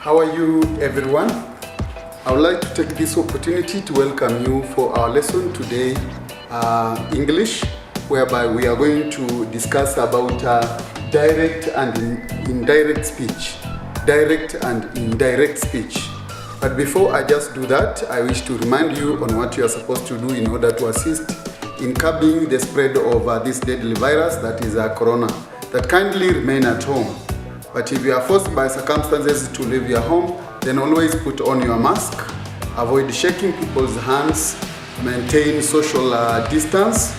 How are you, everyone? I would like to take this opportunity to welcome you for our lesson today, English, whereby we are going to discuss about direct and indirect speech. Direct and indirect speech. But before I just do that, I wish to remind you on what you are supposed to do in order to assist in curbing the spread of this deadly virus that is corona. That kindly remain at home. But if you are forced by circumstances to leave your home, then always put on your mask, avoid shaking people's hands, maintain social distance,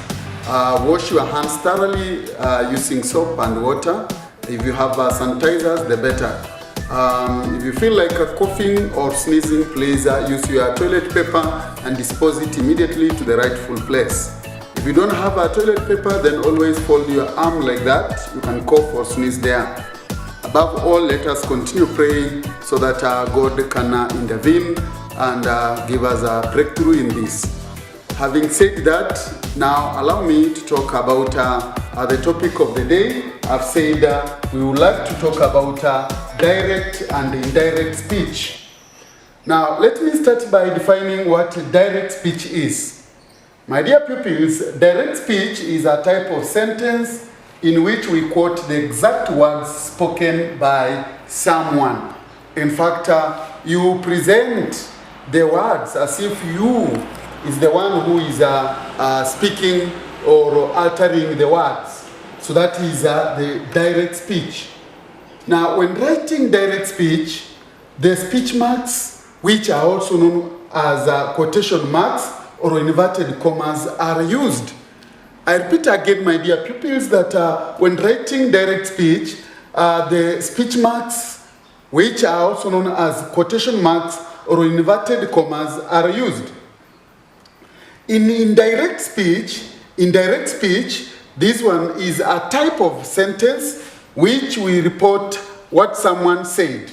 wash your hands thoroughly using soap and water. If you have sanitizers, the better. If you feel like coughing or sneezing, please use your toilet paper and dispose it immediately to the rightful place. If you don't have a toilet paper, then always fold your arm like that. You can cough or sneeze there. Above all, let us continue praying so that God can intervene and give us a breakthrough in this. Having said that, now allow me to talk about the topic of the day. I've said we would like to talk about direct and indirect speech. Now, let me start by defining what direct speech is. My dear pupils, direct speech is a type of sentence in which we quote the exact words spoken by someone. In fact, you present the words as if you is the one who is speaking or altering the words. So that is the direct speech. Now, when writing direct speech, the speech marks, which are also known as quotation marks or inverted commas, are used. I repeat again, my dear pupils, that when writing direct speech, the speech marks, which are also known as quotation marks or inverted commas, are used. In indirect speech, this one is a type of sentence which we report what someone said.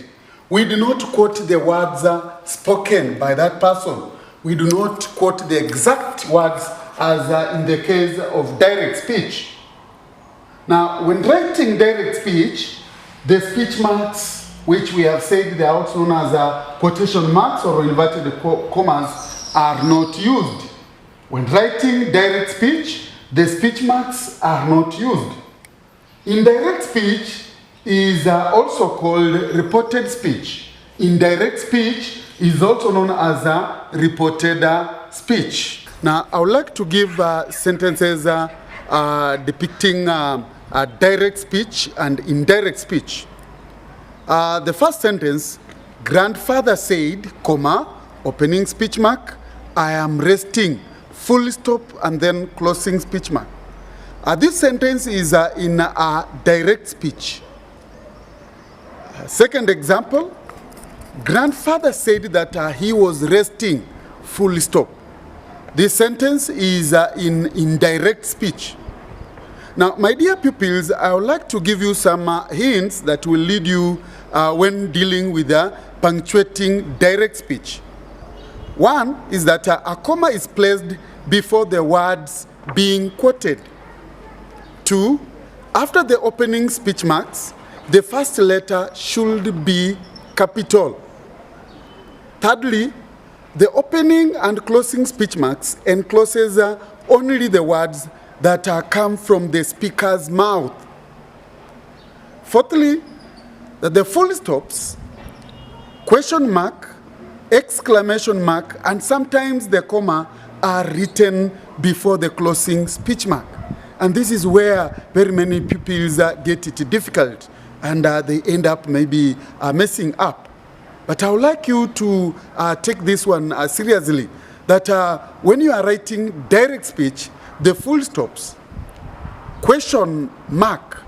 We do not quote the words spoken by that person. We do not quote the exact words as in the case of direct speech. Now, when writing direct speech, the speech marks, which we have said they are also known as quotation marks or inverted commas, are not used. When writing direct speech, the speech marks are not used. Indirect speech is also called reported speech. Indirect speech is also known as reported speech. Now, I would like to give sentences depicting direct speech and indirect speech. The first sentence, grandfather said, comma, opening speech mark, I am resting, full stop, and then closing speech mark. This sentence is in a direct speech. Second example, grandfather said that he was resting, full stop. This sentence is in indirect speech. Now, my dear pupils, I would like to give you some hints that will lead you when dealing with punctuating direct speech. One is that a comma is placed before the words being quoted. Two, after the opening speech marks, the first letter should be capital. Thirdly, the opening and closing speech marks encloses only the words that come from the speaker's mouth. Fourthly, that the full stops, question mark, exclamation mark, and sometimes the comma are written before the closing speech mark. And this is where very many pupils get it difficult and they end up maybe messing up. But I would like you to take this one seriously, that when you are writing direct speech, the full stops, question mark,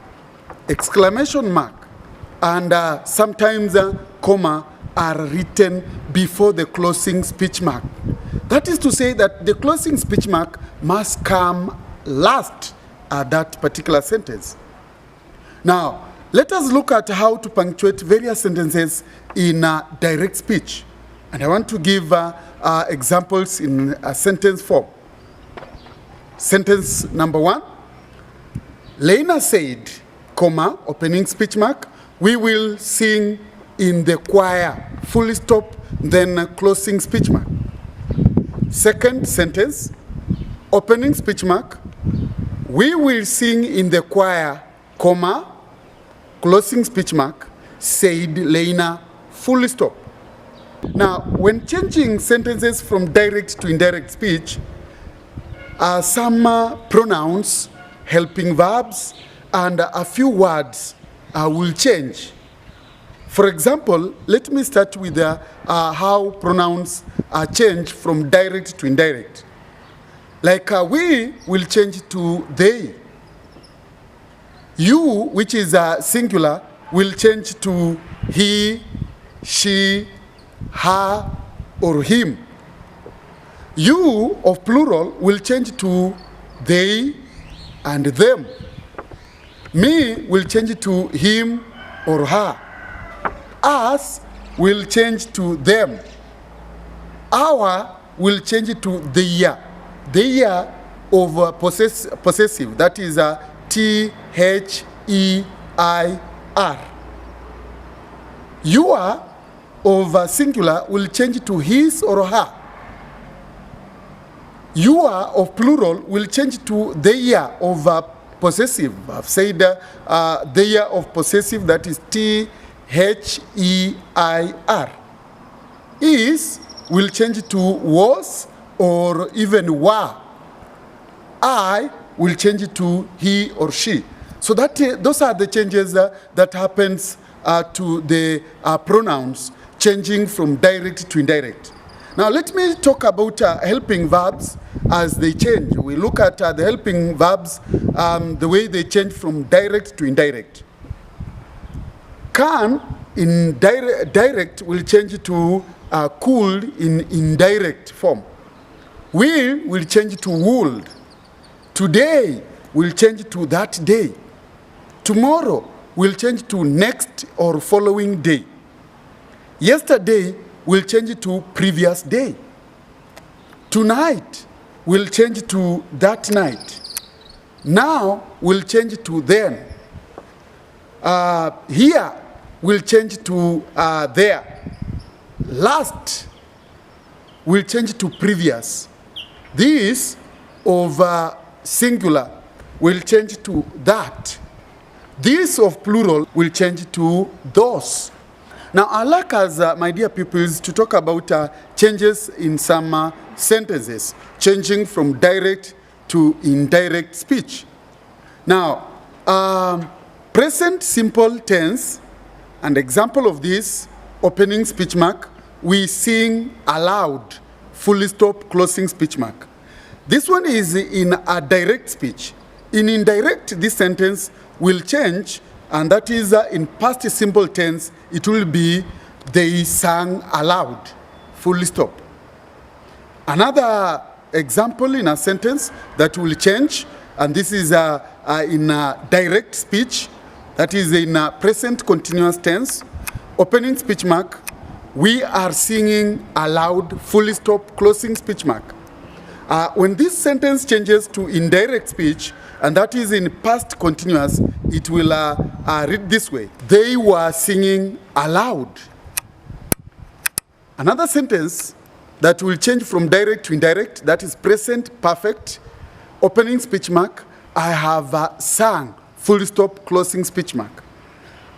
exclamation mark, and sometimes comma are written before the closing speech mark. That is to say that the closing speech mark must come last at that particular sentence. Now, let us look at how to punctuate various sentences in direct speech. And I want to give examples in a sentence form. Sentence number one, Lena said, comma, opening speech mark, we will sing in the choir, full stop, then closing speech mark. Second sentence, opening speech mark, we will sing in the choir, comma, closing speech mark, said Lena, full stop. Now, when changing sentences from direct to indirect speech, some pronouns, helping verbs, and a few words will change. For example, let me start with how pronouns change from direct to indirect. Like we will change to they. You, which is singular, will change to he, she, her, or him. You of plural will change to they and them. Me will change to him or her. Us will change to them. Our will change to their. Their of possessive, that is T-H-E-I-R. Your of singular will change to his or her. Your of plural will change to their of possessive. I've said their of possessive, that is T-H-E-I-R. Is will change to was or even were. I will change to he or she. So that those are the changes that happens to the pronouns changing from direct to indirect. Now let me talk about helping verbs as they change. We look at the helping verbs, the way they change from direct to indirect. Can in direct will change to could in indirect form. Will change to would. Today will change to that day. Tomorrow will change to next or following day. Yesterday will change to previous day. Tonight will change to that night. Now will change to then. Here will change to there. Last will change to previous. This of singular will change to that. This of plural will change to those. Now, I'd like us, my dear pupils, to talk about changes in some sentences, changing from direct to indirect speech. Now, present simple tense, an example of this, opening speech mark, we sing aloud, full stop, closing speech mark. This one is in a direct speech. In indirect, this sentence will change, and that is in past simple tense, it will be they sang aloud, full stop. Another example in a sentence that will change, and this is in a direct speech, that is in a present continuous tense, opening speech mark, we are singing aloud, full stop, closing speech mark. When this sentence changes to indirect speech, and that is in past continuous, it will read this way. They were singing aloud. Another sentence that will change from direct to indirect, that is present perfect, opening speech mark, I have sung, full stop, closing speech mark.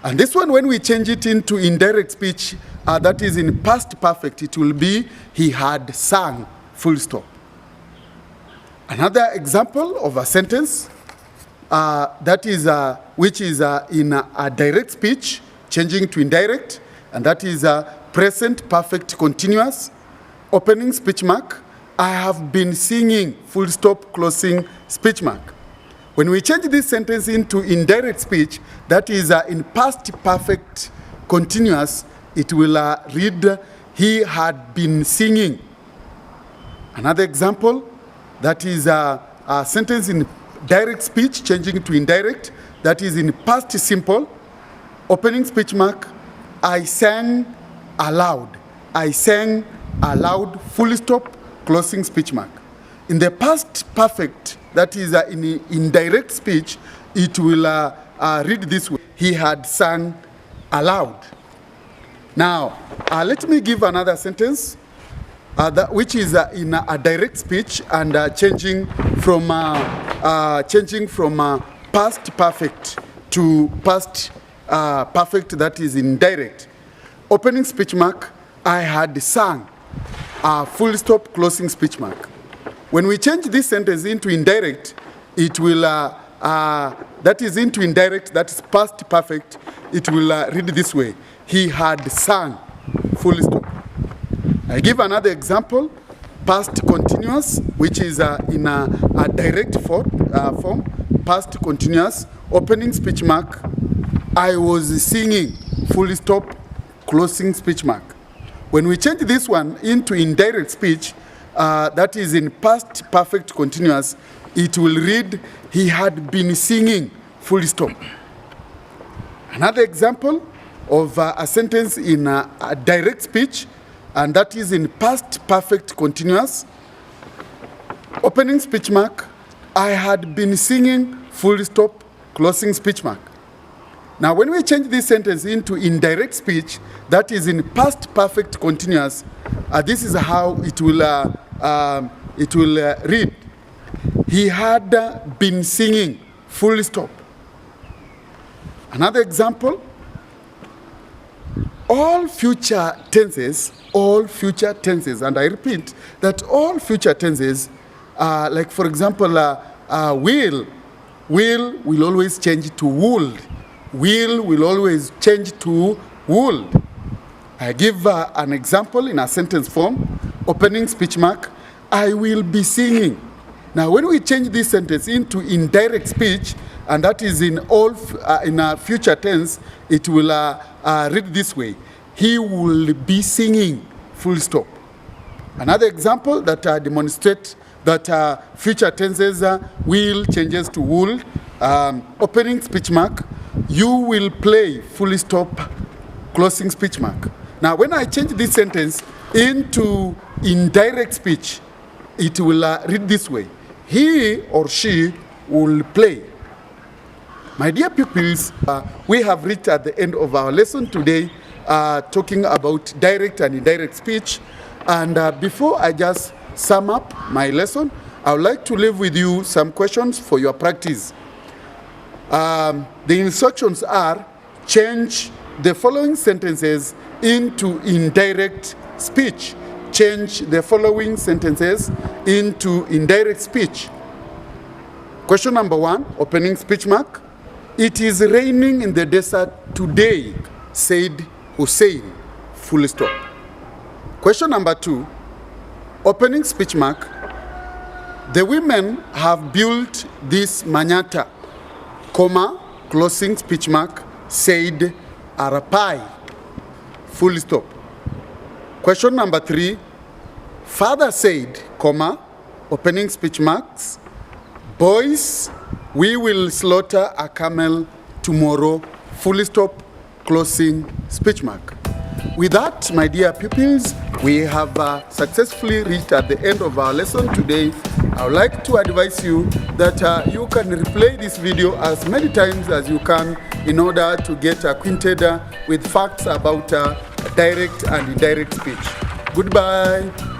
And this one, when we change it into indirect speech, that is in past perfect, it will be he had sung, full stop. Another example of a sentence that is which is in a direct speech, changing to indirect, and that is present perfect continuous, opening speech mark, I have been singing, full stop, closing speech mark. When we change this sentence into indirect speech, that is in past perfect continuous, it will read, he had been singing. Another example, that is a sentence in direct speech, changing to indirect, that is in past simple, opening speech mark, I sang aloud. I sang aloud, full stop, closing speech mark. In the past perfect, that is in indirect speech, it will read this way, he had sung aloud. Now, let me give another sentence, which is in a direct speech and changing from past perfect to past perfect, that is indirect. Opening speech mark, I had sung. Full stop, closing speech mark. When we change this sentence into indirect, it will, that is into indirect, that is past perfect, it will read this way. He had sung, full stop. I give another example, past continuous, which is in a direct form, past continuous, opening speech mark, I was singing, full stop, closing speech mark. When we change this one into indirect speech, that is in past perfect continuous, it will read, he had been singing, full stop. Another example of a sentence in a direct speech, and that is in past perfect continuous, opening speech mark, I had been singing, full stop, closing speech mark. Now, when we change this sentence into indirect speech, that is in past perfect continuous, this is how it will read. He had been singing, full stop. Another example, all future tenses, and I repeat that all future tenses, like for example, will always change to would. Will always change to would. I give an example in a sentence form, opening speech mark, I will be singing. Now, when we change this sentence into indirect speech, and that is in a future tense, it will read this way. He will be singing, full stop. Another example that demonstrates that future tenses will changes to would, opening speech mark, you will play, full stop, closing speech mark. Now, when I change this sentence into indirect speech, it will read this way. He or she will play. My dear pupils, we have reached at the end of our lesson today, talking about direct and indirect speech. And before I just sum up my lesson, I would like to leave with you some questions for your practice. The instructions are, change the following sentences into indirect speech. Change the following sentences into indirect speech. Question number 1, opening speech mark. It is raining in the desert today, said Hussein, full stop. Question number 2, opening speech mark. The women have built this manyatta, comma, closing speech mark, said Arapai, full stop. Question number 3, father said, comma, opening speech marks, boys, we will slaughter a camel tomorrow, full stop, closing speech mark. With that, my dear pupils, we have successfully reached at the end of our lesson today. I would like to advise you that you can replay this video as many times as you can in order to get acquainted with facts about direct and indirect speech. Goodbye.